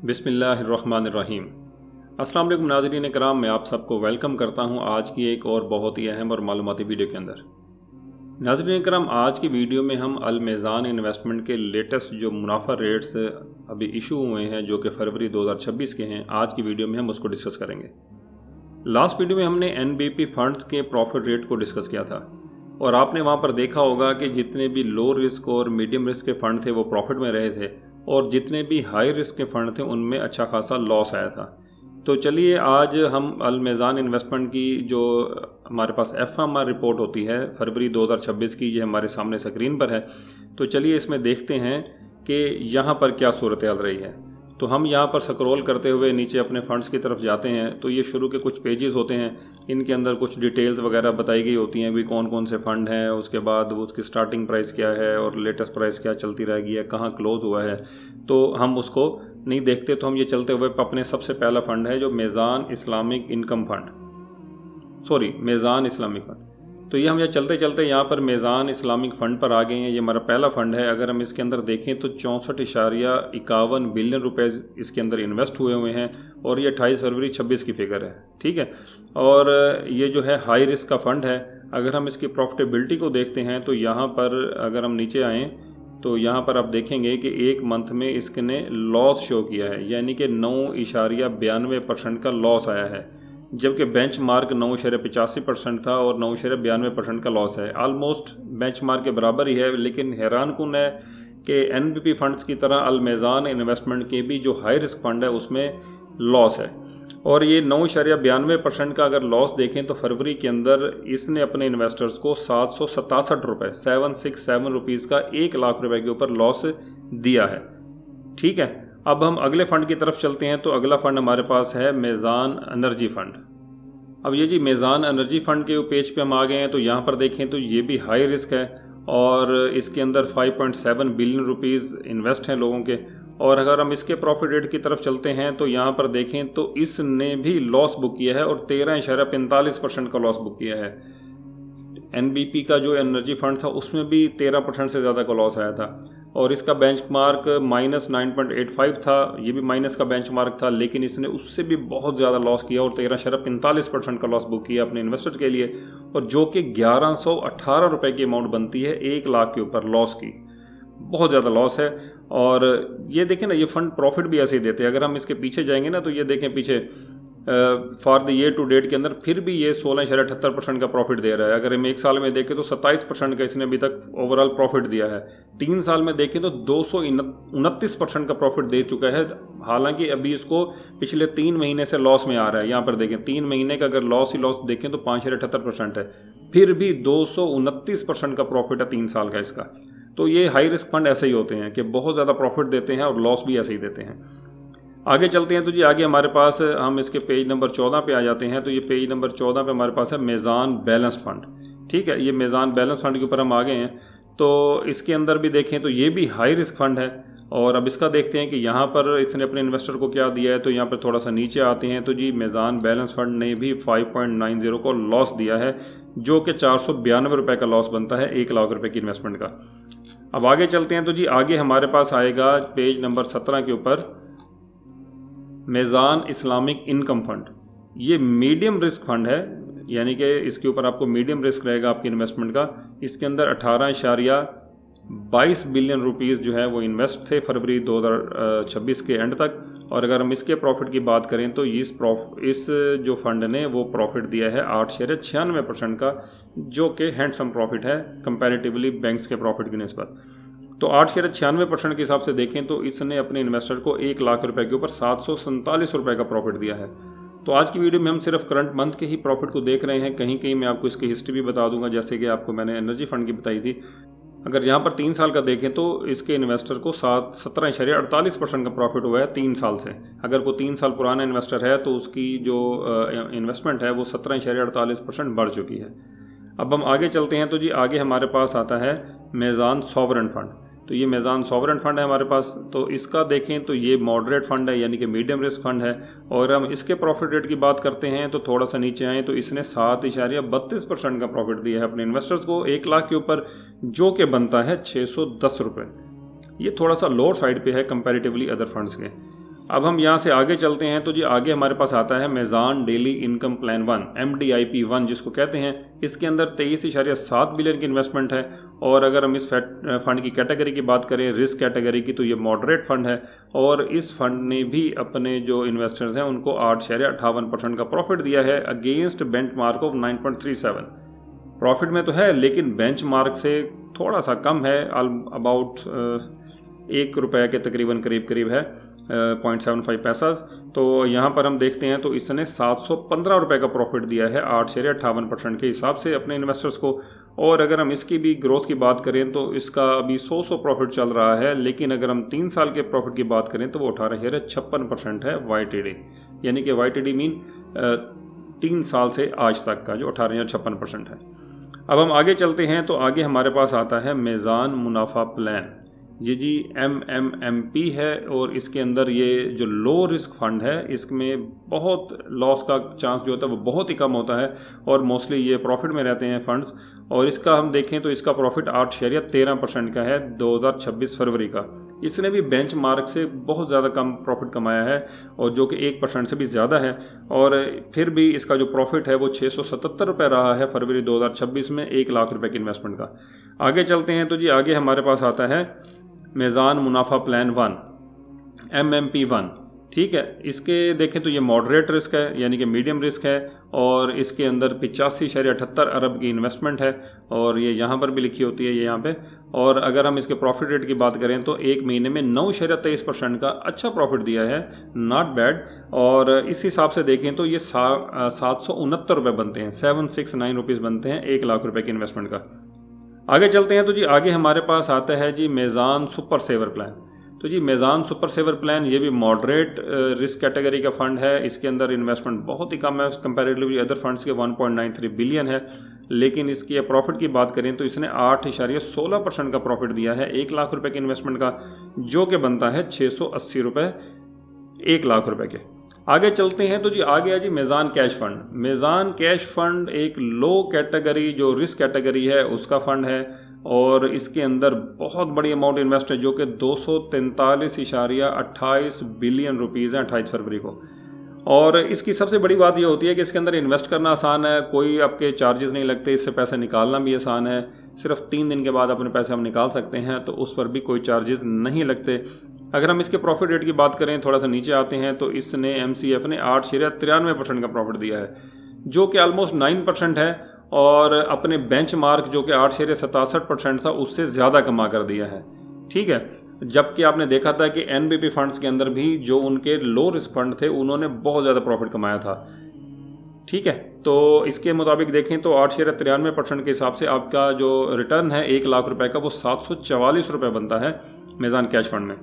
बिस्मिल्लाहिर्रहमानिर्रहीम। अस्सलाम वालेकुम नाज़रीन कराम, मैं आप सबको वेलकम करता हूं आज की एक और बहुत ही अहम और मालूमाती वीडियो के अंदर। नाज़रीन कराम, आज की वीडियो में हम अल मेज़ान इन्वेस्टमेंट के लेटेस्ट जो मुनाफा रेट्स अभी इशू हुए हैं जो कि फरवरी 2026 के हैं, आज की वीडियो में हम उसको डिस्कस करेंगे। लास्ट वीडियो में हमने NBP फंड्स के प्रॉफिट रेट को डिस्कस किया था और आपने वहाँ पर देखा होगा कि जितने भी लो रिस्क और मीडियम रिस्क के फ़ंड थे वो प्रॉफिट में रहे थे और जितने भी हाई रिस्क के फ़ंड थे उनमें अच्छा खासा लॉस आया था। तो चलिए आज हम अल मेज़ान इन्वेस्टमेंट की जो हमारे पास FMR रिपोर्ट होती है फरवरी 2026 की, ये हमारे सामने स्क्रीन पर है। तो चलिए इसमें देखते हैं कि यहाँ पर क्या सूरत हाल रही है। तो हम यहाँ पर स्क्रॉल करते हुए नीचे अपने फंड्स की तरफ जाते हैं तो ये शुरू के कुछ पेजेस होते हैं, इनके अंदर कुछ डिटेल्स वगैरह बताई गई होती हैं भी कौन कौन से फ़ंड हैं, उसके बाद उसकी स्टार्टिंग प्राइस क्या है और लेटेस्ट प्राइस क्या चलती रहेगी है, कहाँ क्लोज हुआ है। तो हम उसको नहीं देखते, तो हम ये चलते हुए अपने सबसे पहला फ़ंड है जो मेज़ान इस्लामिक फ़ंड। तो ये हम यहाँ चलते चलते यहाँ पर मेज़ान इस्लामिक फ़ंड पर आ गए हैं। ये हमारा पहला फ़ंड है। अगर हम इसके अंदर देखें तो 64.51 बिलियन रुपए इसके अंदर इन्वेस्ट हुए हैं और ये 28 फरवरी 26 की फिगर है, ठीक है। और ये जो है हाई रिस्क का फ़ंड है। अगर हम इसकी प्रॉफिटेबिलिटी को देखते हैं तो यहाँ पर अगर हम नीचे आएँ तो यहाँ पर आप देखेंगे कि एक मंथ में इसने लॉस शो किया है, यानी कि 9.92% का लॉस आया है, जबकि बेंच मार्क 9.85% था और 9.92% का लॉस है। आलमोस्ट बेंच मार्क के बराबर ही है। लेकिन हैरानकुन है कि NBP फंड्स की तरह अल मेज़ान इन्वेस्टमेंट के भी जो हाई रिस्क फंड है उसमें लॉस है। और ये 9.92% का अगर लॉस देखें तो फरवरी के अंदर इसने अपने इन्वेस्टर्स को 767 रुपीज़ का 1 लाख रुपए के ऊपर लॉस दिया है, ठीक है। अब हम अगले फ़ंड की तरफ चलते हैं तो अगला फ़ंड हमारे पास है मेज़ान एनर्जी फ़ंड। अब ये जी मेज़ान एनर्जी फ़ंड के पेज पे हम आ गए हैं। तो यहाँ पर देखें तो ये भी हाई रिस्क है और इसके अंदर 5.7 बिलियन रुपीज़ इन्वेस्ट हैं लोगों के। और अगर हम इसके प्रॉफिट रेट की तरफ चलते हैं तो यहाँ पर देखें तो इसने भी लॉस बुक किया है और 13.45% का लॉस बुक किया है। NBP का जो एनर्जी फंड था उसमें भी 13% से ज़्यादा का लॉस आया था और इसका बेंचमार्क -9.85 था, ये भी माइनस का बेंचमार्क था, लेकिन इसने उससे भी बहुत ज़्यादा लॉस किया और 13.45% का लॉस बुक किया अपने इन्वेस्टर के लिए, और जो कि 1118 रुपये की अमाउंट बनती है 1 लाख के ऊपर लॉस की। बहुत ज़्यादा लॉस है। और ये देखें ना, ये फ़ंड प्रॉफिट भी ऐसे ही देते हैं। अगर हम इसके पीछे जाएंगे ना तो ये देखें पीछे for the year to date के अंदर फिर भी ये 16.78% का प्रॉफिट दे रहा है। अगर हम एक साल में देखें तो 27% का इसने अभी तक ओवरऑल प्रॉफिट दिया है। 3 साल में देखें तो 229% का प्रॉफिट दे चुका है। हालांकि अभी इसको पिछले 3 महीने से लॉस में आ रहा है। यहाँ पर देखें 3 महीने का अगर लॉस ही लॉस देखें तो 5.78% है, फिर भी 229% का प्रॉफिट है 3 साल का इसका। तो ये हाई रिस्क फंड ऐसे ही होते हैं कि बहुत ज़्यादा प्रॉफिट देते हैं और लॉस भी ऐसे ही देते हैं। आगे चलते हैं तो जी आगे हमारे पास हम इसके पेज नंबर 14 पे आ जाते हैं। तो ये पेज नंबर 14 पे हमारे पास है मेज़ान बैलेंस फंड, ठीक है। ये मेज़ान बैलेंस फंड के ऊपर हम आ गए हैं। तो इसके अंदर भी देखें तो ये भी हाई रिस्क फंड है। और अब इसका देखते हैं कि यहाँ पर इसने अपने इन्वेस्टर को क्या दिया है। तो यहाँ पर थोड़ा सा नीचे आते हैं तो जी मेज़ान बैलेंस फंड ने भी 5.90 को लॉस दिया है, जो कि 492 रुपये का लॉस बनता है 1 लाख रुपये की इन्वेस्टमेंट का। अब आगे चलते हैं तो जी आगे हमारे पास आएगा पेज नंबर 17 के ऊपर मेज़ान इस्लामिक इनकम फंड। ये मीडियम रिस्क फंड है, यानी कि इसके ऊपर आपको मीडियम रिस्क रहेगा आपकी इन्वेस्टमेंट का। इसके अंदर 18.22 बिलियन रुपीज़ जो है वो इन्वेस्ट थे फरवरी 2026 के एंड तक। और अगर हम इसके प्रॉफिट की बात करें तो इस जो फंड ने वो प्रॉफिट दिया है 8.96% का, जो कि हैंडसम प्रॉफिट है कंपैरेटिवली बैंक्स के प्रॉफिट की निस्बत। तो 8.96% के हिसाब से देखें तो इसने अपने इन्वेस्टर को 1 लाख रुपए के ऊपर 747 रुपये का प्रॉफिट दिया है। तो आज की वीडियो में हम सिर्फ करंट मंथ के ही प्रॉफिट को देख रहे हैं। कहीं कहीं मैं आपको इसकी हिस्ट्री भी बता दूंगा, जैसे कि आपको मैंने एनर्जी फंड की बताई थी। अगर यहाँ पर 3 साल का देखें तो इसके इन्वेस्टर को 17.48% का प्रॉफिट हुआ है 3 साल से। अगर कोई 3 साल पुराना इन्वेस्टर है तो उसकी जो इन्वेस्टमेंट है वो 17.48% बढ़ चुकी है। अब हम आगे चलते हैं तो जी आगे हमारे पास आता है मेज़ान सॉवरेन फंड। तो ये मेज़ान सॉवरेन फंड है हमारे पास। तो इसका देखें तो ये मॉडरेट फंड है, यानी कि मीडियम रिस्क फंड है। और हम इसके प्रॉफिट रेट की बात करते हैं तो थोड़ा सा नीचे आएँ तो इसने 7.32% का प्रॉफिट दिया है अपने इन्वेस्टर्स को 1 लाख के ऊपर, जो कि बनता है 610 रुपये। ये थोड़ा सा लोअर साइड पे है कंपैरेटिवली अदर फंड्स के। अब हम यहाँ से आगे चलते हैं तो जी आगे हमारे पास आता है मेज़ान डेली इनकम प्लान 1 MDIP 1 जिसको कहते हैं। इसके अंदर 23.7 बिलियन की इन्वेस्टमेंट है। और अगर हम इस फंड की कैटेगरी की बात करें, रिस्क कैटेगरी की, तो ये मॉडरेट फंड है। और इस फंड ने भी अपने जो इन्वेस्टर्स हैं उनको 8.58% का प्रॉफिट दिया है अगेंस्ट बेंचमार्क ऑफ 9.37। प्रॉफिट में तो है लेकिन बेंचमार्क से थोड़ा सा कम है, अबाउट ₹1 के तकरीबन करीब है, 0.75 पैसा। तो यहाँ पर हम देखते हैं तो इसने ₹715 का प्रॉफिट दिया है 8.58% के हिसाब से अपने इन्वेस्टर्स को। और अगर हम इसकी भी ग्रोथ की बात करें तो इसका अभी 100 प्रॉफिट चल रहा है, लेकिन अगर हम 3 साल के प्रॉफिट की बात करें तो वो 18.56% है YTD, यानी कि YTD मीन 3 साल से आज तक का जो 18.56% है। अब हम आगे चलते हैं तो आगे हमारे पास आता है मेज़ान मुनाफा प्लान। ये जी MMMP है और इसके अंदर ये जो लो रिस्क फंड है इसमें बहुत लॉस का चांस जो होता है वो बहुत ही कम होता है और मोस्टली ये प्रॉफिट में रहते हैं फंड्स। और इसका हम देखें तो इसका प्रॉफिट 8.13% का है 2026 फरवरी का। इसने भी बेंचमार्क से बहुत ज़्यादा कम प्रॉफिट कमाया है और जो कि 1% से भी ज़्यादा है। और फिर भी इसका जो प्रॉफिट है वो ₹677 रहा है फरवरी 2026 में ₹1,00,000 की इन्वेस्टमेंट का। आगे चलते हैं तो जी आगे हमारे पास आता है मेज़ान मुनाफा प्लान 1 MMP 1। ठीक है, इसके देखें तो ये मॉडरेट रिस्क है यानी कि मीडियम रिस्क है और इसके अंदर 85.78 अरब की इन्वेस्टमेंट है और ये यहाँ पर भी लिखी होती है ये यहाँ पे। और अगर हम इसके प्रॉफिट रेट की बात करें तो एक महीने में 9.23% का अच्छा प्रॉफिट दिया है, नॉट बैड। और इस हिसाब से देखें तो ये ₹769 बनते हैं, 769 रुपीज़ बनते हैं ₹1,00,000 की इन्वेस्टमेंट का। आगे चलते हैं तो जी आगे हमारे पास आता है जी मेज़ान सुपर सेवर प्लान। तो जी मेज़ान सुपर सेवर प्लान ये भी मॉडरेट रिस्क कैटेगरी का फ़ंड है। इसके अंदर इन्वेस्टमेंट बहुत ही कम है कंपैरेटिवली अदर फंड्स के, 1.93 बिलियन है। लेकिन इसकी प्रॉफिट की बात करें तो इसने 8.16% का प्रॉफिट दिया है ₹1,00,000 की इन्वेस्टमेंट का, जो कि बनता है ₹680 ₹1,00,000 के। आगे चलते हैं तो जी आगे है जी मेज़ान कैश फ़ंड। मेज़ान कैश फ़ंड एक लो कैटेगरी जो रिस्क कैटेगरी है उसका फ़ंड है और इसके अंदर बहुत बड़ी अमाउंट इन्वेस्ट है जो कि 243.28 बिलियन रुपीज़ हैं 28 फरवरी को। और इसकी सबसे बड़ी बात ये होती है कि इसके अंदर इन्वेस्ट करना आसान है, कोई आपके चार्जेस नहीं लगते, इससे पैसे निकालना भी आसान है। सिर्फ 3 दिन के बाद अपने पैसे हम निकाल सकते हैं तो उस पर भी कोई चार्जेस नहीं लगते। अगर हम इसके प्रॉफिट रेट की बात करें, थोड़ा सा नीचे आते हैं तो इसने MCF ने 8.93% का प्रॉफिट दिया है जो कि ऑलमोस्ट 9% है और अपने बेंचमार्क जो कि 8.67% था उससे ज़्यादा कमा कर दिया है। ठीक है, जबकि आपने देखा था कि NBP फंड्स के अंदर भी जो उनके लो रिस्क फंड थे उन्होंने बहुत ज़्यादा प्रॉफिट कमाया था। ठीक है, तो इसके मुताबिक देखें तो 8.93% के हिसाब से आपका जो रिटर्न है ₹1,00,000 का वो ₹744 बनता है मेज़ान कैश फंड में।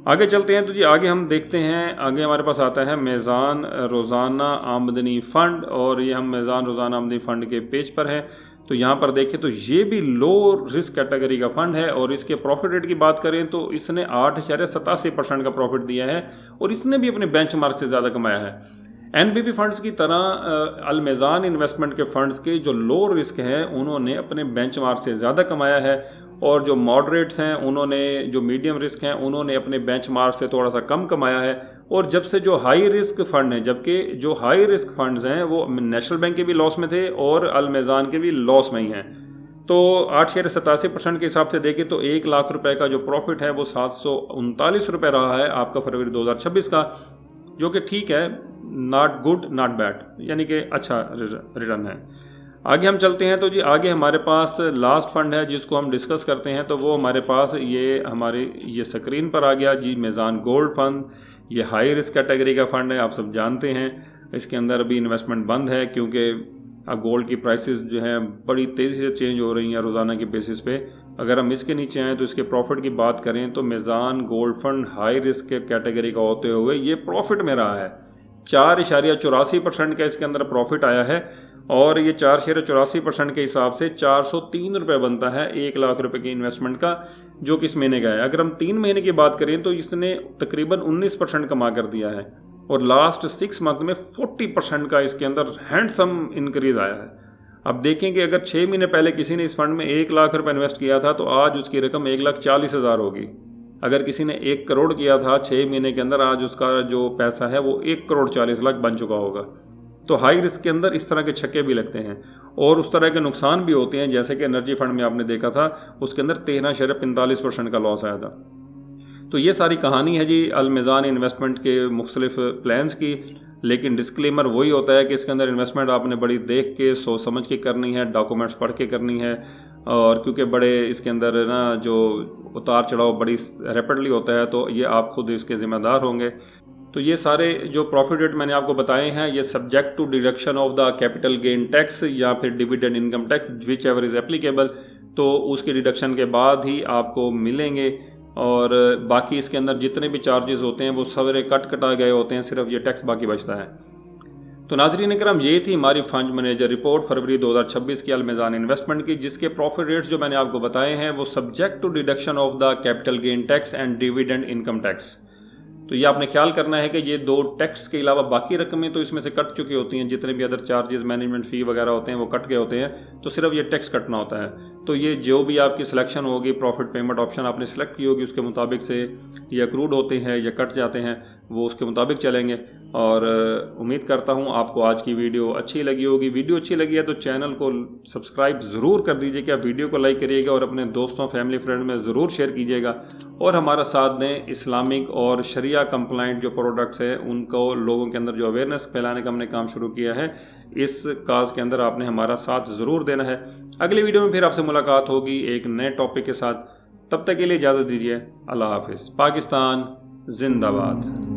आगे चलते हैं तो जी आगे हम देखते हैं, आगे हमारे पास आता है मेज़ान रोज़ाना आमदनी फ़ंड और ये हम मेज़ान रोज़ाना आमदनी फ़ंड के पेज पर हैं। तो यहाँ पर देखें तो ये भी लो रिस्क कैटेगरी का फ़ंड है और इसके प्रॉफिट रेट की बात करें तो इसने 8.87% का प्रॉफिट दिया है और इसने भी अपने बेंचमार्क से ज़्यादा कमाया है। NBP फंड्स की तरह अल मेज़ान इन्वेस्टमेंट के फंड्स के जो लो रिस्क हैं उन्होंने अपने बेंचमार्क से ज़्यादा कमाया है और जो मॉडरेट्स हैं उन्होंने, जो मीडियम रिस्क हैं उन्होंने अपने बेंचमार्क से थोड़ा सा कम कमाया है। और जब से जो हाई रिस्क फंड हैं, जबकि जो हाई रिस्क फंड्स हैं वो नेशनल बैंक के भी लॉस में थे और अल मेज़ान के भी लॉस में ही हैं। तो 8.87% के हिसाब से देखें तो ₹1,00,000 का जो प्रॉफिट है वो ₹739 रहा है आपका फरवरी 2026 का, जो कि ठीक है, नॉट गुड नॉट बैड, यानी कि अच्छा रिटर्न है। आगे हम चलते हैं तो जी आगे हमारे पास लास्ट फंड है जिसको हम डिस्कस करते हैं तो वो हमारे पास ये स्क्रीन पर आ गया जी, मेज़ान गोल्ड फंड। ये हाई रिस्क कैटेगरी का फ़ंड है, आप सब जानते हैं। इसके अंदर अभी इन्वेस्टमेंट बंद है क्योंकि गोल्ड की प्राइसेस जो हैं बड़ी तेज़ी से चेंज हो रही हैं रोज़ाना के बेसिस पे। अगर हम इसके नीचे आएँ तो इसके प्रॉफिट की बात करें तो मेज़ान गोल्ड फंड हाई रिस्क के कैटेगरी का होते हुए ये प्रॉफिट में रहा है, 4.84% का इसके अंदर प्रॉफिट आया है और ये 4.84% के हिसाब से ₹403 बनता है ₹1,00,000 की इन्वेस्टमेंट का, जो कि इस महीने का है। अगर हम 3 महीने की बात करें तो इसने तकरीबन 19% कमा कर दिया है और लास्ट 6 मंथ में 40% का इसके अंदर हैंडसम इंक्रीज आया है। अब देखें कि अगर 6 महीने पहले किसी ने इस फंड में ₹1,00,000 इन्वेस्ट किया था तो आज उसकी रकम 1,40,000 होगी। अगर किसी ने 1 करोड़ किया था 6 महीने के अंदर, आज उसका जो पैसा है वो 1 करोड़ 40 लाख बन चुका होगा। तो हाई रिस्क के अंदर इस तरह के छक्के भी लगते हैं और उस तरह के नुकसान भी होते हैं, जैसे कि एनर्जी फंड में आपने देखा था उसके अंदर 13.45% का लॉस आया था। तो ये सारी कहानी है जी अल-मीज़ान इन्वेस्टमेंट के मुख्तलिफ प्लान्स की, लेकिन डिस्क्लेमर वही होता है कि इसके अंदर इन्वेस्टमेंट आपने बड़ी देख के सोच समझ के करनी है, डॉक्यूमेंट्स पढ़ के करनी है, और क्योंकि बड़े इसके अंदर ना जो उतार चढ़ाव बड़ी रैपिडली होता है तो ये आप खुद इसके ज़िम्मेदार होंगे। तो ये सारे जो प्रॉफिट रेट मैंने आपको बताए हैं ये subject to deduction of the capital gain tax या फिर dividend income tax whichever is applicable, तो उसके डिडक्शन के बाद ही आपको मिलेंगे। और बाकी इसके अंदर जितने भी चार्जेस होते हैं वो सारे कटा गए होते हैं, सिर्फ ये टैक्स बाकी बचता है। तो नाज़रीन इकराम, ये थी हमारी फंड मैनेजर रिपोर्ट फरवरी 2026 की अल-मीज़ान इन्वेस्टमेंट की, जिसके प्रॉफिट रेट्स जो मैंने आपको बताए हैं वो subject to deduction of the capital gain tax and dividend income tax. तो ये आपने ख्याल करना है कि ये 2 टैक्स के अलावा बाकी रकमें तो इसमें से कट चुकी होती हैं, जितने भी अदर चार्जेस मैनेजमेंट फ़ी वगैरह होते हैं वो कट गए होते हैं, तो सिर्फ ये टैक्स कटना होता है। तो ये जो भी आपकी सिलेक्शन होगी, प्रॉफिट पेमेंट ऑप्शन आपने सेलेक्ट की होगी, उसके मुताबिक से ये अक्रूड होते हैं या कट जाते हैं, वो उसके मुताबिक चलेंगे। और उम्मीद करता हूँ आपको आज की वीडियो अच्छी लगी होगी। वीडियो अच्छी लगी है तो चैनल को सब्सक्राइब ज़रूर कर दीजिएगा, वीडियो को लाइक करिएगा और अपने दोस्तों फैमिली फ्रेंड में ज़रूर शेयर कीजिएगा और हमारा साथ दें। इस्लामिक और शरिया कंप्लाइंट जो प्रोडक्ट्स हैं उनको लोगों के अंदर जो अवेयरनेस फैलाने का हमने काम शुरू किया है, इस काज के अंदर आपने हमारा साथ ज़रूर देना है। अगली वीडियो में फिर आपसे मुलाकात होगी एक नए टॉपिक के साथ। तब तक के लिए इजाज़त दीजिए। अल्लाह हाफिज़। पाकिस्तान जिंदाबाद।